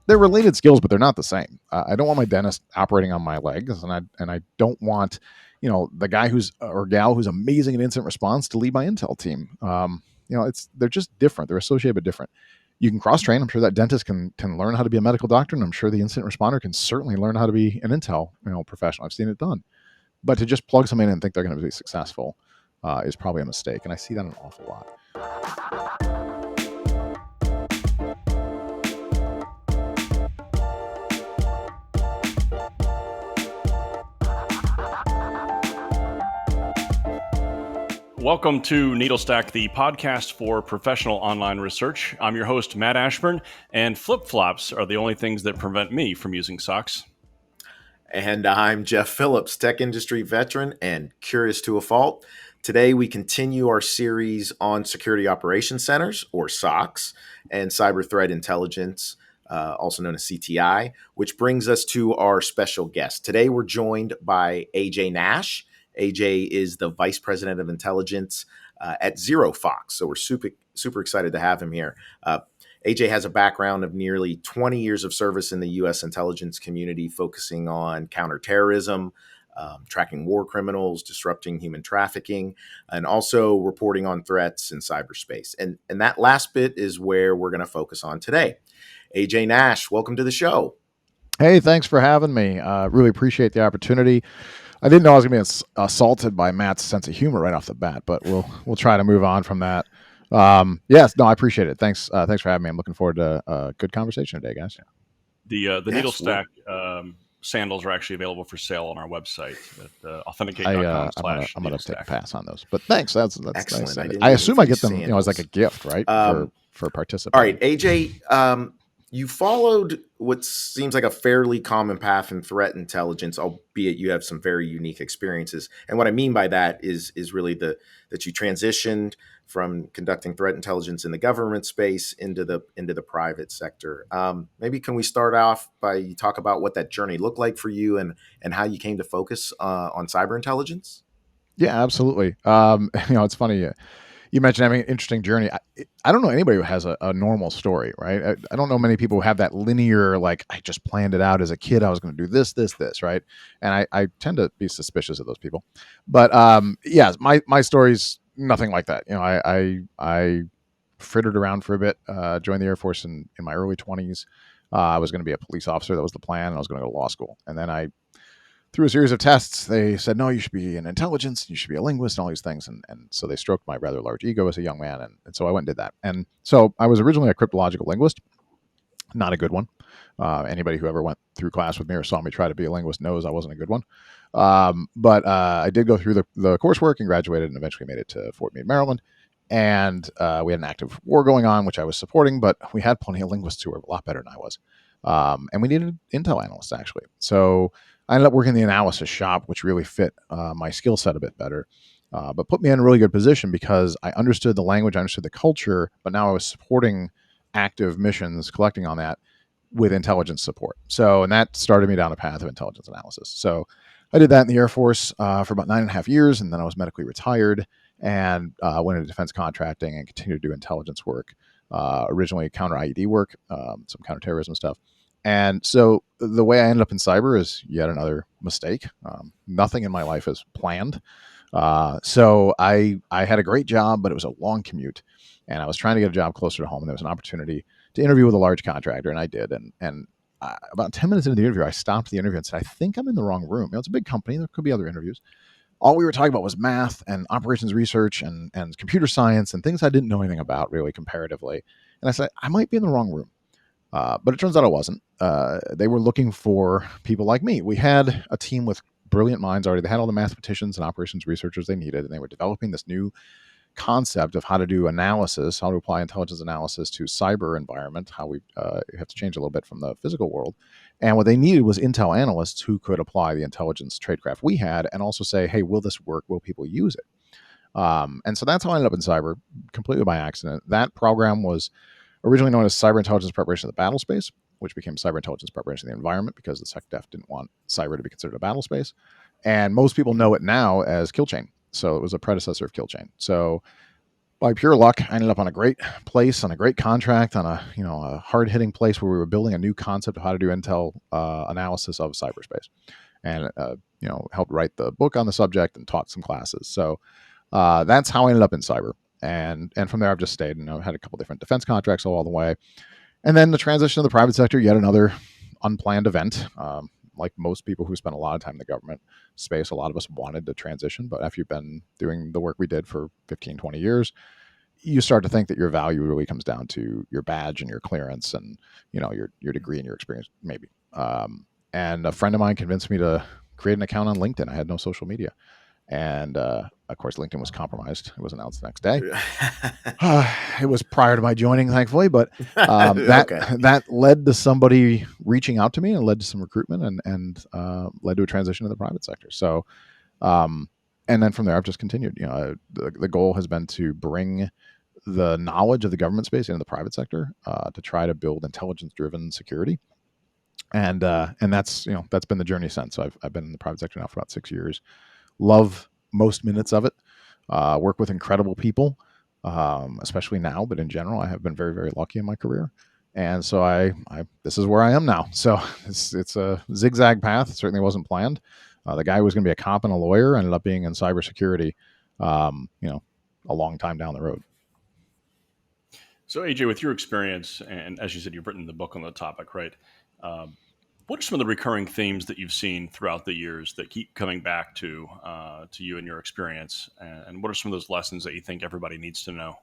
they're related skills, but they're not the same. I don't want my dentist operating on my legs, and I don't want, the guy who's or gal who's amazing at incident response to lead my intel team. They're just different. They're associated but different. You can cross train. I'm sure that dentist can learn how to be a medical doctor, and I'm sure the incident responder can certainly learn how to be an intel professional. I've seen it done. But to just plug something in and think they're going to be successful is probably a mistake, and I see that an awful lot. Welcome to NeedleStack, the podcast for professional online research. I'm your host, Matt Ashburn, and flip-flops are the only things that prevent me from using socks. And I'm Jeff Phillips, tech industry veteran and curious to a fault. Today, we continue our series on security operations centers, or SOCs, and cyber threat intelligence, also known as CTI, which brings us to our special guest. Today, we're joined by A.J. Nash. A.J. is the Vice President of Intelligence at ZeroFox, so we're super excited to have him here. A.J. has a background of nearly 20 years of service in the U.S. intelligence community, focusing on counterterrorism, tracking war criminals, disrupting human trafficking, and also reporting on threats in cyberspace. And that last bit is where we're going to focus on today. A.J. Nash, welcome to the show. Hey, thanks for having me. Really appreciate the opportunity. I didn't know I was going to be assaulted by Matt's sense of humor right off the bat, but we'll try to move on from that. Yes, no, I appreciate it. Thanks for having me. I'm looking forward to a good conversation today, guys. The NeedleStack sandals are actually available for sale on our website at authenticate.com/NeedleStack. I'm going to take a pass on those, but thanks. That's excellent. Nice. I assume I get them, as like a gift, right? For participating. All right, AJ, you followed what seems like a fairly common path in threat intelligence, albeit you have some very unique experiences. And what I mean by that is really that you transitioned from conducting threat intelligence in the government space into the private sector. Maybe can we start off by talk about what that journey looked like for you and how you came to focus on cyber intelligence? Yeah, absolutely. It's funny. You mentioned having an interesting journey. I don't know anybody who has a normal story, right? I don't know many people who have that linear, like, I just planned it out as a kid. I was going to do this, right? And I tend to be suspicious of those people. But yes, my story's nothing like that. I frittered around for a bit, joined the Air Force in my early 20s. I was going to be a police officer. That was the plan. And I was going to go to law school. And then through a series of tests, they said, no, you should be in intelligence, you should be a linguist, and all these things. And so they stroked my rather large ego as a young man. And so I went and did that. And so I was originally a cryptological linguist, not a good one. Anybody who ever went through class with me or saw me try to be a linguist knows I wasn't a good one. But I did go through the coursework and graduated and eventually made it to Fort Meade, Maryland. And we had an active war going on, which I was supporting, but we had plenty of linguists who were a lot better than I was. And we needed intel analysts, actually. So I ended up working in the analysis shop, which really fit my skill set a bit better, but put me in a really good position because I understood the language, I understood the culture, but now I was supporting active missions, collecting on that with intelligence support. So, and that started me down a path of intelligence analysis. So I did that in the Air Force for about 9.5 years, and then I was medically retired and went into defense contracting and continued to do intelligence work, originally counter IED work, some counterterrorism stuff. And so the way I ended up in cyber is yet another mistake. Nothing in my life is planned. So I had a great job, but it was a long commute. And I was trying to get a job closer to home. And there was an opportunity to interview with a large contractor, and I did. And about 10 minutes into the interview, I stopped the interview and said, I think I'm in the wrong room. It's a big company. There could be other interviews. All we were talking about was math and operations research and computer science and things I didn't know anything about really comparatively. And I said, I might be in the wrong room. But it turns out I wasn't. They were looking for people like me. We had a team with brilliant minds already. They had all the mathematicians and operations researchers they needed, and they were developing this new concept of how to do analysis, how to apply intelligence analysis to cyber environment, how we have to change a little bit from the physical world. And what they needed was intel analysts who could apply the intelligence tradecraft we had and also say, hey, will this work? Will people use it? And so that's how I ended up in cyber, completely by accident. That program was originally known as Cyber Intelligence Preparation of the Battle Space, which became Cyber Intelligence Preparation of the Environment because the SecDef didn't want cyber to be considered a battle space. And most people know it now as Kill Chain. So it was a predecessor of Kill Chain. So By pure luck, I ended up on a great place, on a great contract, on a hard hitting place where we were building a new concept of how to do intel analysis of cyberspace, and helped write the book on the subject and taught some classes. So that's how I ended up in cyber, and from there I've just stayed, and I've had a couple different defense contracts all the way, and then the transition to the private sector, yet another unplanned event. Like most people who spend a lot of time in the government space, a lot of us wanted to transition, but after you've been doing the work we did for 15, 20 years, you start to think that your value really comes down to your badge and your clearance and your degree and your experience, maybe. And a friend of mine convinced me to create an account on LinkedIn. I had no social media, and of course LinkedIn was compromised. It was announced the next day. It was prior to my joining, thankfully, but that Okay. that led to somebody reaching out to me and led to some recruitment and led to a transition to the private sector. So and then from there I've just continued. The goal has been to bring the knowledge of the government space into the private sector to try to build intelligence driven security, and that's been the journey since. So I've been in the private sector now for about 6 years. Love most minutes of it. Work with incredible people, especially now, but in general, I have been very, very lucky in my career. And so I this is where I am now. So it's a zigzag path. It certainly wasn't planned. The guy who was going to be a cop and a lawyer ended up being in cybersecurity, a long time down the road. So, AJ, with your experience, and as you said, you've written the book on the topic, right? What are some of the recurring themes that you've seen throughout the years that keep coming back to you and your experience? And what are some of those lessons that you think everybody needs to know?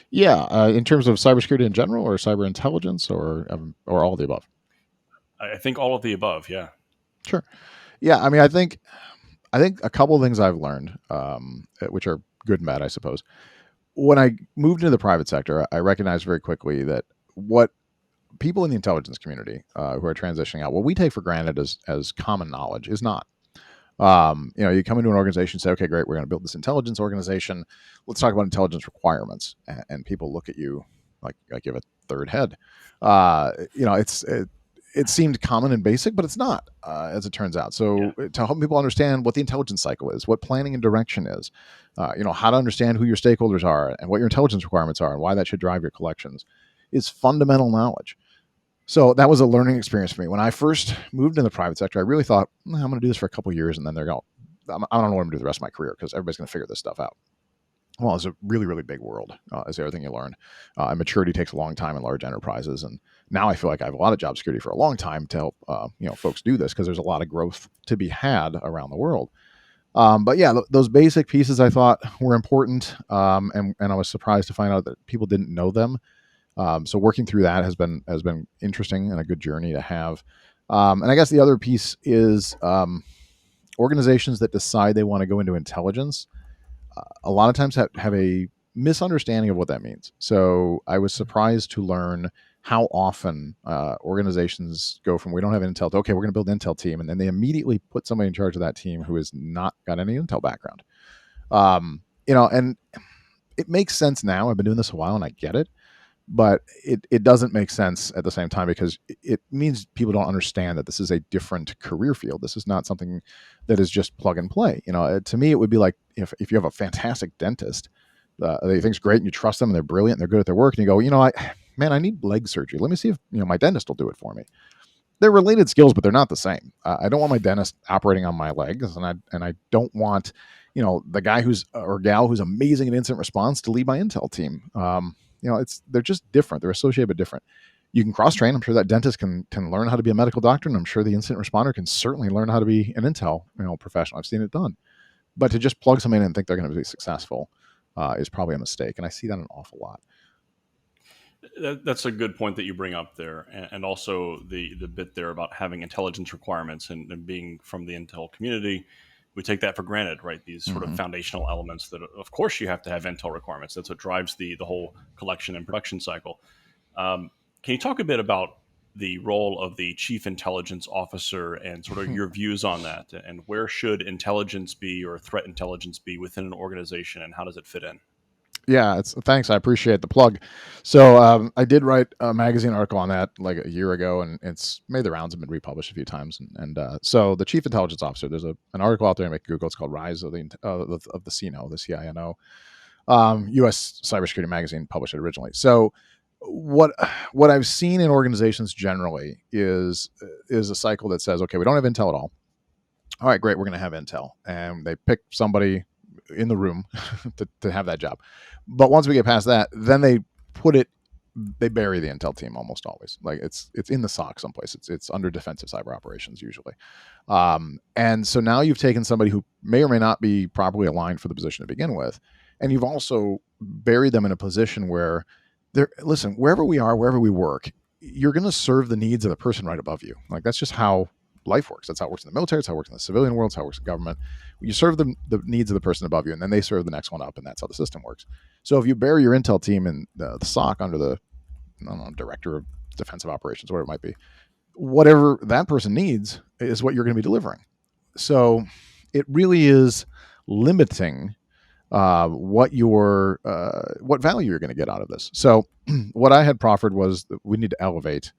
Yeah, in terms of cybersecurity in general, or cyber intelligence, or all of the above. I think all of the above. Yeah. Sure. Yeah, I mean, I think a couple of things I've learned, which are good and bad, I suppose. When I moved into the private sector, I recognized very quickly that what people in the intelligence community who are transitioning out, what we take for granted as common knowledge, is not. You come into an organization, say, okay, great, we're going to build this intelligence organization. Let's talk about intelligence requirements, and people look at you like you have a third head. It seemed common and basic, but it's not, as it turns out. So to help people understand what the intelligence cycle is, what planning and direction is, how to understand who your stakeholders are and what your intelligence requirements are and why that should drive your collections, is fundamental knowledge. So that was a learning experience for me. When I first moved in the private sector, I really thought, I'm going to do this for a couple of years, and then I don't know what I'm going to do the rest of my career because everybody's going to figure this stuff out. Well, it's a really, really big world, as everything you learn. And maturity takes a long time in large enterprises. And now I feel like I have a lot of job security for a long time to help folks do this, because there's a lot of growth to be had around the world. But yeah, those basic pieces I thought were important, and I was surprised to find out that people didn't know them. So working through that has been interesting and a good journey to have. And I guess the other piece is organizations that decide they want to go into intelligence a lot of times have a misunderstanding of what that means. So I was surprised to learn how often organizations go from, we don't have intel, to, okay, we're going to build an intel team, and then they immediately put somebody in charge of that team who has not got any intel background. And it makes sense now. I've been doing this a while and I get it, but it doesn't make sense at the same time, because it means people don't understand that this is a different career field. This is not something that is just plug and play. To me, it would be like if you have a fantastic dentist, they think's great and you trust them and they're brilliant and they're good at their work, and you go, I need leg surgery. Let me see if my dentist will do it for me. They're related skills, but they're not the same. I don't want my dentist operating on my legs, and I don't want the guy or gal who's amazing at incident response to lead my intel team. They're just different. They're associated but different. You can cross train. I'm sure that dentist can learn how to be a medical doctor, and I'm sure the incident responder can certainly learn how to be an intel professional. I've seen it done. But to just plug somebody in and think they're going to be successful is probably a mistake, and I see that an awful lot. That's a good point that you bring up there, and also the bit there about having intelligence requirements and being from the intel community. We take that for granted, right? These sort of foundational elements that, of course, you have to have intel requirements. That's what drives the whole collection and production cycle. Can you talk a bit about the role of the chief intelligence officer and sort of your views on that, and where should intelligence be, or threat intelligence be, within an organization, and how does it fit in? Yeah, thanks. I appreciate the plug. So I did write a magazine article on that like a year ago, and it's made the rounds and been republished a few times. So the chief intelligence officer, there's an article out there. Make Google. It's called "Rise of the CINO," the CINO. U.S. Cybersecurity Magazine published it originally. So what I've seen in organizations generally is a cycle that says, okay, we don't have intel at all. All right, great, we're going to have intel, and they pick somebody in the room to have that job. But once we get past that, then they bury the intel team almost always. Like it's in the SOC someplace. It's under defensive cyber operations usually. And so now you've taken somebody who may or may not be properly aligned for the position to begin with, and you've also buried them in a position where listen, wherever we are, wherever we work, you're going to serve the needs of the person right above you. Like that's just how life works. That's how it works in the military. It's how it works in the civilian world. It's how it works in government. You serve the needs of the person above you, and then they serve the next one up, and that's how the system works. So if you bury your intel team in the SOC under the director of defensive operations, whatever it might be, whatever that person needs is what you're going to be delivering. So it really is limiting what value you're going to get out of this. So what I had proffered was that we need to elevate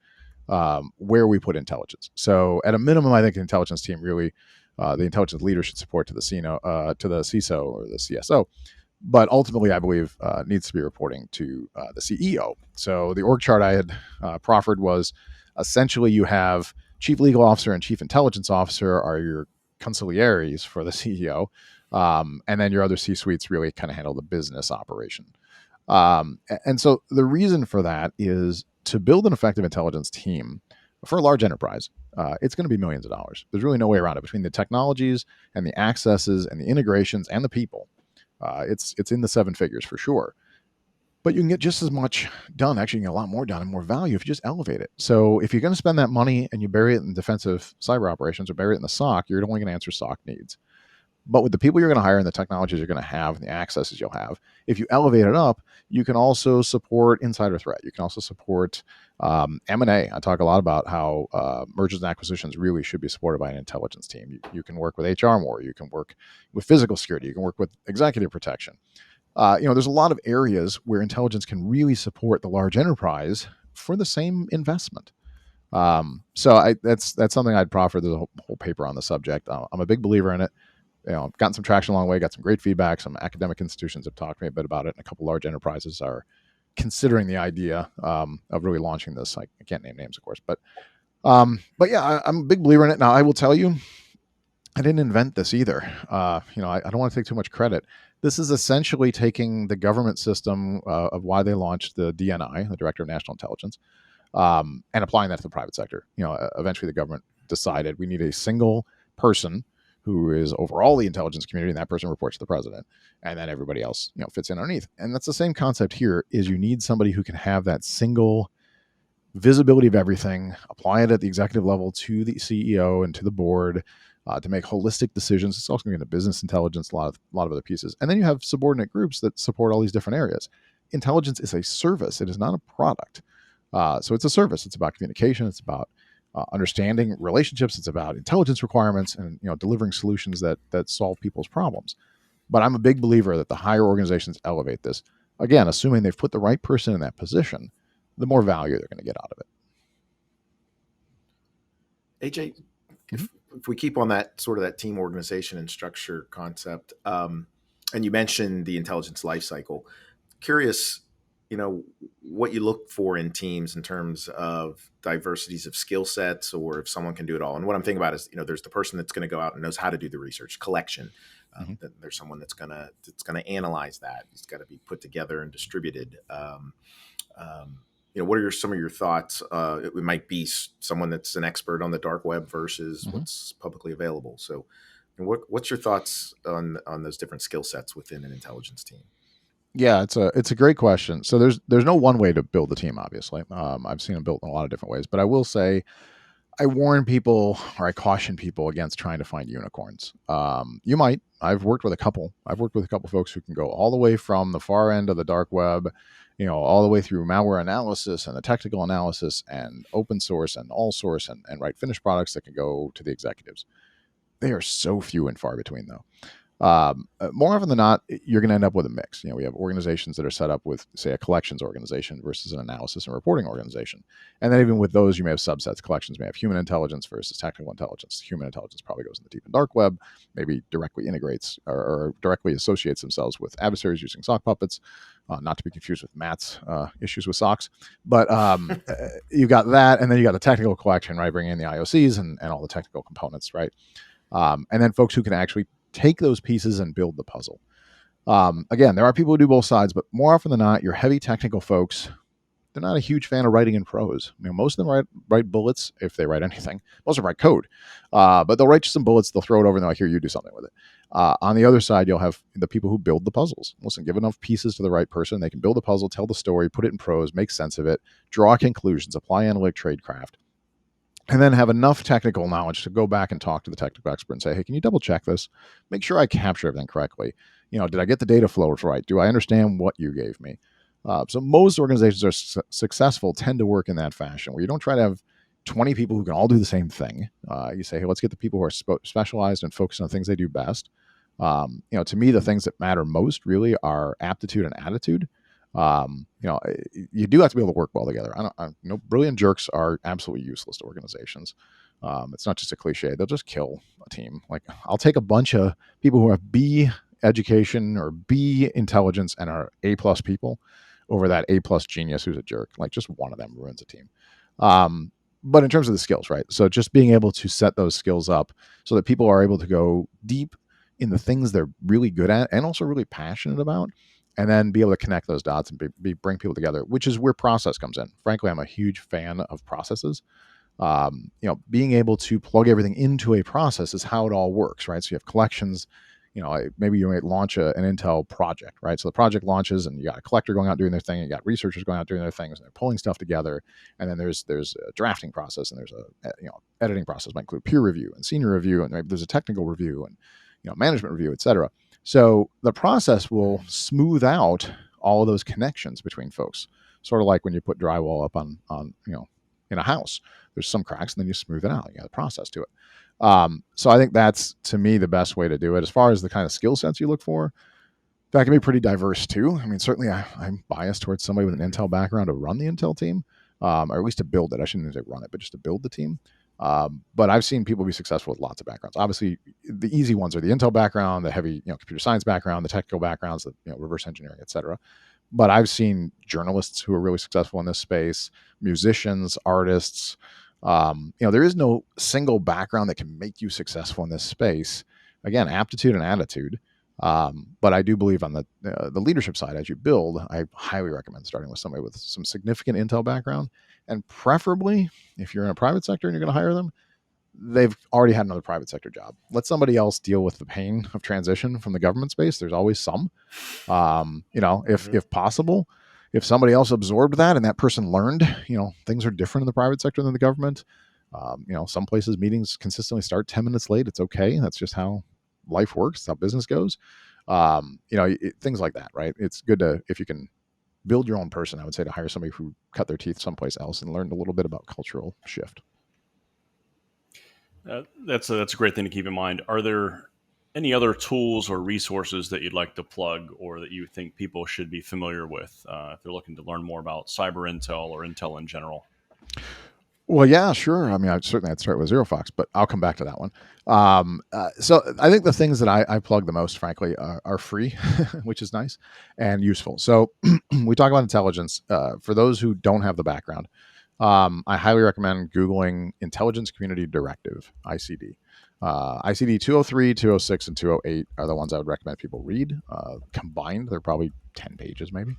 where we put intelligence. So at a minimum, I think the intelligence team really, the intelligence leader should support to the CISO or the CSO. But ultimately, I believe needs to be reporting to the CEO. So the org chart I had proffered was essentially you have chief legal officer and chief intelligence officer are your conciliaries for the CEO, and then your other C-suites really kind of handle the business operation. And so the reason for that is to build an effective intelligence team for a large enterprise. It's going to be millions of dollars. There's really no way around it between the technologies and the accesses and the integrations and the people. It's in the seven figures for sure. But you can get just as much done, actually, you can get a lot more done and more value if you just elevate it. So if you're going to spend that money and you bury it in defensive cyber operations or bury it in the SOC, you're only going to answer SOC needs. But with the people you're going to hire and the technologies you're going to have and the accesses you'll have, if you elevate it up, you can also support insider threat. You can also support M&A. I talk a lot about how mergers and acquisitions really should be supported by an intelligence team. You can work with HR more. You can work with physical security. You can work with executive protection. There's a lot of areas where intelligence can really support the large enterprise for the same investment. So that's something I'd proffer. There's a whole paper on the subject. I'm a big believer in it. I've gotten some traction along the way, got some great feedback. Some academic institutions have talked to me a bit about it, and a couple large enterprises are considering the idea of really launching this. I can't name names, of course, but yeah, I'm a big believer in it. Now, I will tell you, I didn't invent this either. I don't want to take too much credit. This is essentially taking the government system of why they launched the DNI, the Director of National Intelligence, and applying that to the private sector. Eventually the government decided we need a single person who is over all the intelligence community, and that person reports to the president, and then everybody else, fits in underneath. And that's the same concept here. Is you need somebody who can have that single visibility of everything, apply it at the executive level to the CEO and to the board to make holistic decisions. It's also going to get into business intelligence, a lot of other pieces, and then you have subordinate groups that support all these different areas. Intelligence is a service; it is not a product. So it's a service. It's about communication. It's about understanding relationships. It's about intelligence requirements and delivering solutions that solve people's problems. But I'm a big believer that the higher organizations elevate this, again, assuming they've put the right person in that position, the more value they're going to get out of it. AJ, if we keep on that sort of that team organization and structure concept, and you mentioned the intelligence lifecycle, curious, what you look for in teams in terms of diversities of skill sets, or if someone can do it all. And what I'm thinking about is, there's the person that's going to go out and knows how to do the research collection. There's someone that's going to analyze that. It's got to be put together and distributed. What are some of your thoughts? It might be someone that's an expert on the dark web versus what's publicly available. So, what's your thoughts on those different skill sets within an intelligence team? Yeah, it's a great question. So there's no one way to build a team, obviously. I've seen them built in a lot of different ways, but I will say I warn people, or I caution people against trying to find unicorns. You might. I've worked with a couple folks who can go all the way from the far end of the dark web, all the way through malware analysis and the technical analysis and open source and all source and write finished products that can go to the executives. They are so few and far between, though. More often than not, you're going to end up with a mix. We have organizations that are set up with, say, a collections organization versus an analysis and reporting organization. And then even with those, you may have subsets. Collections may have human intelligence versus technical intelligence. Human intelligence probably goes in the deep and dark web, maybe directly integrates or directly associates themselves with adversaries using sock puppets, not to be confused with Matt's issues with socks. But you got that, and then you got the technical collection, right? Bringing in the IOCs and all the technical components, right? And then folks who can actually take those pieces and build the puzzle. Again, there are people who do both sides, but more often than not, your heavy technical folks, they're not a huge fan of writing in prose. Most of them write bullets if they write anything. Most of them write code, but they'll write you some bullets. They'll throw it over and they'll like, here, you do something with it. On the other side, you'll have the people who build the puzzles. Listen, give enough pieces to the right person. They can build a puzzle, tell the story, put it in prose, make sense of it, draw conclusions, apply analytic tradecraft, and then have enough technical knowledge to go back and talk to the technical expert and say, hey, can you double check this? Make sure I capture everything correctly. Did I get the data flows right? Do I understand what you gave me? So most organizations are successful tend to work in that fashion where you don't try to have 20 people who can all do the same thing. You say, hey, let's get the people who are specialized and focused on the things they do best. To me, the things that matter most really are aptitude and attitude. You do have to be able to work well together. Brilliant jerks are absolutely useless to organizations. It's not just a cliche. They'll just kill a team. Like, I'll take a bunch of people who have B education or B intelligence and are A plus people over that A plus genius who's a jerk. Like, just one of them ruins a team. But in terms of the skills, right? So just being able to set those skills up so that people are able to go deep in the things they're really good at and also really passionate about, and then be able to connect those dots and bring people together, which is where process comes in. Frankly, I'm a huge fan of processes. Being able to plug everything into a process is how it all works, right? So you have collections. Maybe you might launch an Intel project, right? So the project launches, and you got a collector going out doing their thing, and you got researchers going out doing their things, and they're pulling stuff together. And then there's a drafting process, and there's a editing process, might include peer review and senior review, and maybe there's a technical review and management review, et cetera. So the process will smooth out all of those connections between folks. Sort of like when you put drywall up on in a house, there's some cracks, and then you smooth it out. You got a process to it. So I think that's, to me, the best way to do it. As far as the kind of skill sets you look for, that can be pretty diverse too. I mean, certainly I'm biased towards somebody with an Intel background to run the Intel team, or at least to build it. I shouldn't even say run it, but just to build the team. But I've seen people be successful with lots of backgrounds. Obviously, the easy ones are the Intel background, the heavy computer science background, the technical backgrounds, the reverse engineering, et cetera. But I've seen journalists who are really successful in this space, musicians, artists. There is no single background that can make you successful in this space. Again, aptitude and attitude. But I do believe on the leadership side, as you build, I highly recommend starting with somebody with some significant Intel background, and preferably, if you're in a private sector and you're going to hire them, they've already had another private sector job. Let somebody else deal with the pain of transition from the government space. There's always some. If possible, if somebody else absorbed that and that person learned, things are different in the private sector than the government. Some places meetings consistently start 10 minutes late. It's okay. That's just how life works. That's how business goes. Things like that, right? It's good if you can build your own person, I would say, to hire somebody who cut their teeth someplace else and learned a little bit about cultural shift. That's a great thing to keep in mind. Are there any other tools or resources that you'd like to plug, or that you think people should be familiar with if they're looking to learn more about cyber intel or intel in general? Well, yeah, sure. I mean, I'd start with ZeroFox, but I'll come back to that one. So I think the things that I plug the most, frankly, are free, which is nice and useful. So we talk about intelligence. For those who don't have the background, I highly recommend Googling Intelligence Community Directive, ICD. ICD 203, 206, and 208 are the ones I would recommend people read. Combined, they're probably 10 pages, maybe.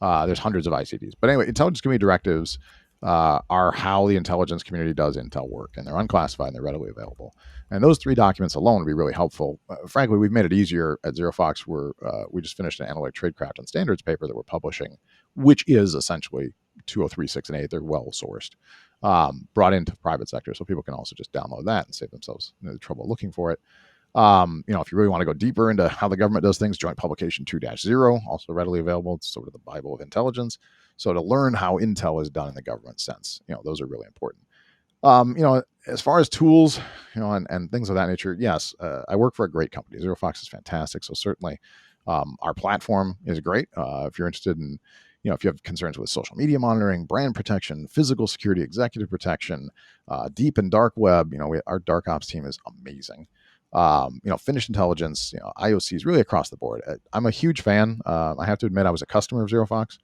There's hundreds of ICDs. But anyway, Intelligence Community Directives are how the intelligence community does intel work, and they're unclassified and they're readily available. And those three documents alone would be really helpful. Frankly, we've made it easier at ZeroFox, where we just finished an analytic tradecraft and standards paper that we're publishing, which is essentially 203, 6, and 8. They're well sourced, brought into private sector, so people can also just download that and save themselves the trouble looking for it. If you really want to go deeper into how the government does things, Joint Publication 2-0, also readily available. It's sort of the Bible of intelligence. So to learn how intel is done in the government sense, those are really important. As far as tools, and things of that nature, yes, I work for a great company. ZeroFox is fantastic. So certainly, our platform is great. If you're interested in, if you have concerns with social media monitoring, brand protection, physical security, executive protection, deep and dark web, our dark ops team is amazing. Finished intelligence, IOCs, really across the board. I'm a huge fan. I have to admit, I was a customer of ZeroFox.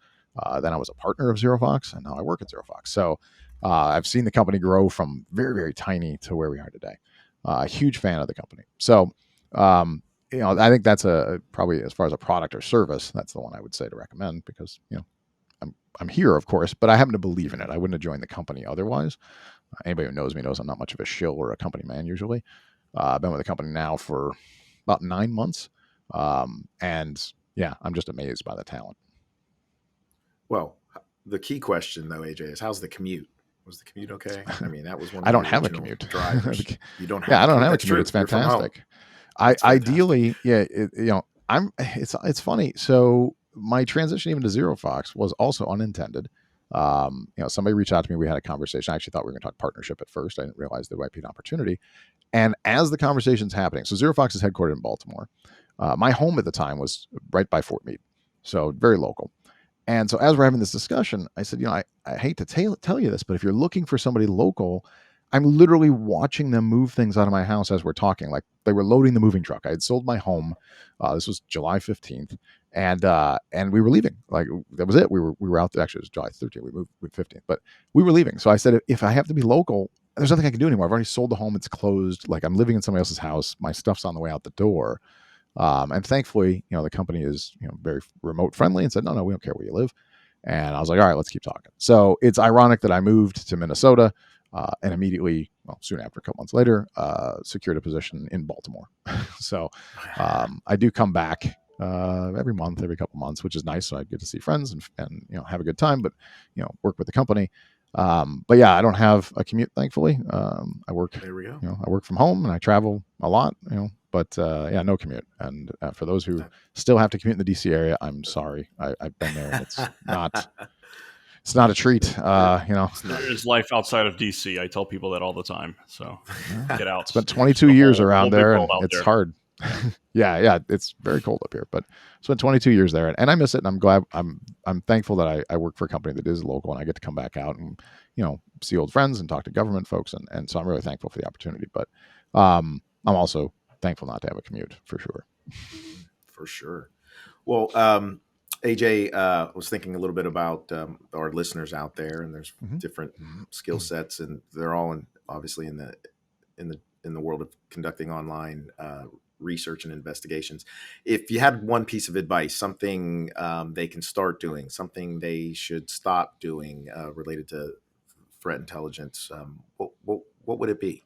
Then I was a partner of ZeroFox, and now I work at ZeroFox. So I've seen the company grow from very, very tiny to where we are today. A huge fan of the company. So, I think that's probably, as far as a product or service, that's the one I would say to recommend, because I'm here, of course, but I happen to believe in it. I wouldn't have joined the company otherwise. Anybody who knows me knows I'm not much of a shill or a company man usually. I've been with the company now for about 9 months, and yeah, I'm just amazed by the talent. Well, the key question though, AJ, is how's the commute? Was the commute okay? I mean, that was one of I the don't have a original commute. drivers. You don't have Yeah, a I don't commute. have a That's commute. true. It's You're from home. fantastic. I That's fantastic. ideally, yeah, it's funny. So my transition even to ZeroFox was also unintended. Somebody reached out to me. We had a conversation. I actually thought we were going to talk partnership at first. I didn't realize there might be an opportunity. And as the conversation's happening, so ZeroFox is headquartered in Baltimore. My home at the time was right by Fort Meade, so very local. And so as we're having this discussion, I said, I hate to tell you this, but if you're looking for somebody local, I'm literally watching them move things out of my house as we're talking. Like, they were loading the moving truck. I had sold my home. This was July 15th, and we were leaving. Like, that was it. We were out there. Actually, it was July 13th. We moved with 15th, but we were leaving. So I said, if I have to be local, there's nothing I can do anymore. I've already sold the home. It's closed. Like, I'm living in somebody else's house. My stuff's on the way out the door. And thankfully, the company is, very remote friendly, and said, no, we don't care where you live. And I was like, all right, let's keep talking. So it's ironic that I moved to Minnesota, and immediately, soon after, a couple months later, secured a position in Baltimore. So I do come back every month, every couple months, which is nice. So I get to see friends and have a good time, but work with the company. But yeah, I don't have a commute, thankfully. I work. There we go. I work from home and I travel a lot. But yeah, no commute. And for those who still have to commute in the DC area, I'm sorry. I've been there, and it's not a treat. There is life outside of DC. I tell people that all the time. So get out. Spent 22 years around there, and out it's there. hard. Yeah, it's very cold up here, but spent 22 years there, and I miss it. And I'm glad. I'm thankful that I work for a company that is local, and I get to come back out and see old friends and talk to government folks, and so I'm really thankful for the opportunity. But I'm also thankful not to have a commute, for sure. For sure. Well, AJ, was thinking a little bit about our listeners out there, and there's different skill sets, and they're all obviously in the world of conducting online research and investigations. If you had one piece of advice, something they can start doing, something they should stop doing related to threat intelligence, what would it be?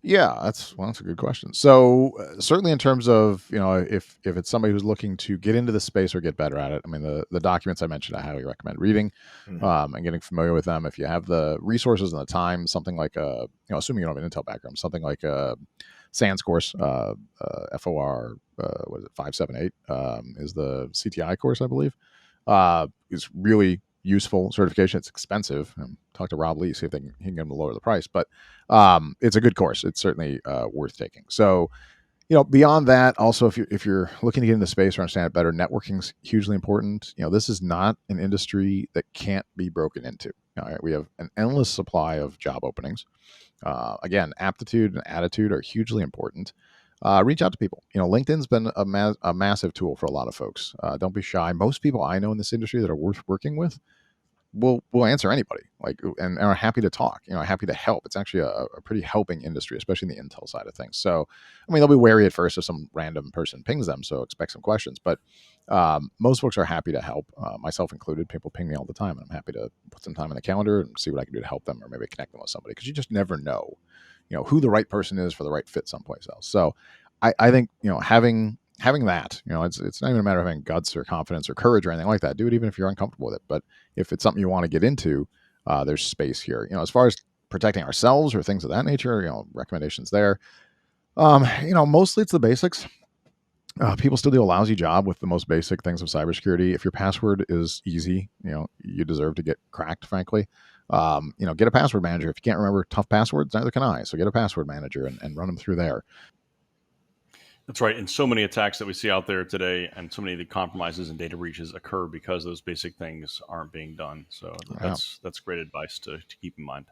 Yeah, that's a good question. So certainly in terms of if it's somebody who's looking to get into the space or get better at it, I mean the documents I mentioned, I highly recommend reading and getting familiar with them. If you have the resources and the time, something like assuming you don't have an Intel background, something like a SANS course, FOR, what is it, 578 is the CTI course, I believe. Is really useful certification. It's expensive. Talk to Rob Lee, see if he can get him to lower the price. But it's a good course. It's certainly worth taking. So, beyond that, also if you're looking to get into space or understand it better, networking's hugely important. This is not an industry that can't be broken into. All right, we have an endless supply of job openings. Again, aptitude and attitude are hugely important. Reach out to people. LinkedIn's been a massive tool for a lot of folks. Don't be shy. Most people I know in this industry that are worth working with will answer anybody, and are happy to talk, happy to help. It's actually a pretty helping industry, especially in the intel side of things. So, I mean, they'll be wary at first if some random person pings them, so expect some questions. But most folks are happy to help, myself included. People ping me all the time, and I'm happy to put some time in the calendar and see what I can do to help them, or maybe connect them with somebody, because you just never know, who the right person is for the right fit someplace else. So, I think having that, it's not even a matter of having guts or confidence or courage or anything like that. Do it even if you're uncomfortable with it. But if it's something you want to get into, there's space here. As far as protecting ourselves or things of that nature, recommendations there. Mostly it's the basics. People still do a lousy job with the most basic things of cybersecurity. If your password is easy, you deserve to get cracked, frankly. Get a password manager. If you can't remember tough passwords, neither can I. So get a password manager and run them through there. That's right. And so many attacks that we see out there today, and so many of the compromises and data breaches occur because those basic things aren't being done. So that's great advice to keep in mind.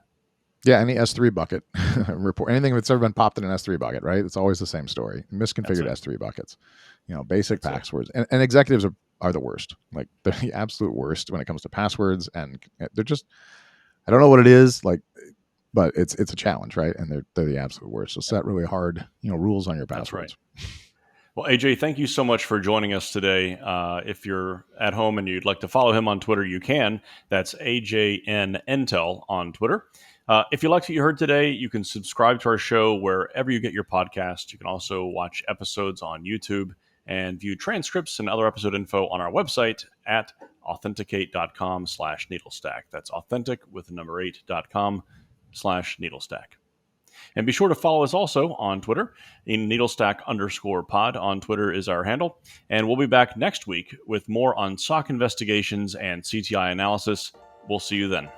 Yeah, any S3 bucket report, anything that's ever been popped in an S3 bucket, right? It's always the same story. Misconfigured S3 buckets, basic passwords, and executives are the worst. Like they're the absolute worst when it comes to passwords, and they're just, I don't know what it is, like, but it's a challenge, right? And they're the absolute worst. So set really hard, rules on your passwords. That's right. Well, AJ, thank you so much for joining us today. If you're at home and you'd like to follow him on Twitter, you can. That's AJN Intel on Twitter. If you liked what you heard today, you can subscribe to our show wherever you get your podcast. You can also watch episodes on YouTube and view transcripts and other episode info on our website at authenticate.com/NeedleStack. That's authentic with the number 8.com/NeedleStack. And be sure to follow us also on Twitter. NeedleStack_pod on Twitter is our handle. And we'll be back next week with more on SOC investigations and CTI analysis. We'll see you then.